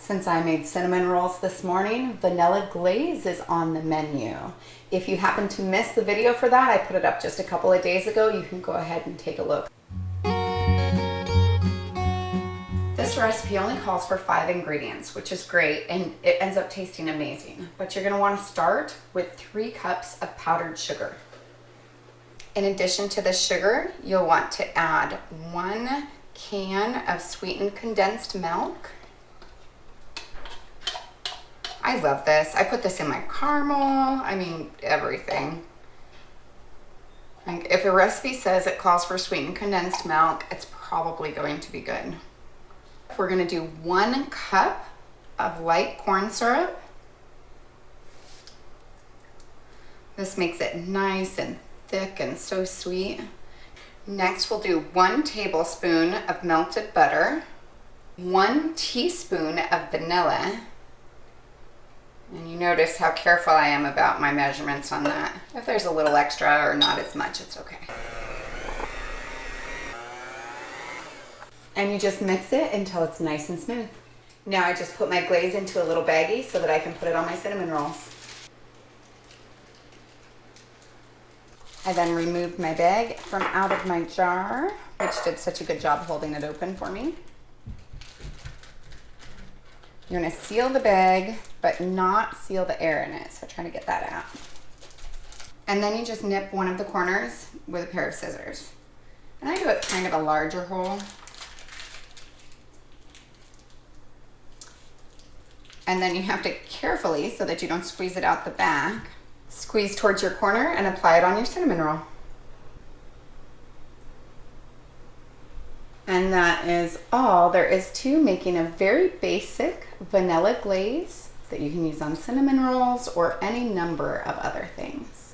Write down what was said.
Since I made cinnamon rolls this morning, vanilla glaze is on the menu. If you happen to miss the video for that, I put it up just a couple of days ago. You can go ahead and take a look. This recipe only calls for 5 ingredients, which is great, and it ends up tasting amazing. But you're gonna wanna start with 3 cups of powdered sugar. In addition to the sugar, you'll want to add 1 can of sweetened condensed milk. I love this. I put this in my caramel, everything. Like, if a recipe says it calls for sweetened condensed milk, it's probably going to be good. We're gonna do 1 cup of light corn syrup. This makes it nice and thick and so sweet. Next, we'll do 1 tablespoon of melted butter, 1 teaspoon of vanilla. And you notice how careful I am about my measurements on that. If there's a little extra or not as much, it's okay. And you just mix it until it's nice and smooth. Now I just put my glaze into a little baggie so that I can put it on my cinnamon rolls. I then removed my bag from out of my jar, which did such a good job holding it open for me. You're gonna seal the bag, but not seal the air in it, so try to get that out. And then you just nip one of the corners with a pair of scissors. And I do it kind of a larger hole. And then you have to carefully, so that you don't squeeze it out the back, squeeze towards your corner and apply it on your cinnamon roll. And that is all there is to making a very basic vanilla glaze that you can use on cinnamon rolls or any number of other things.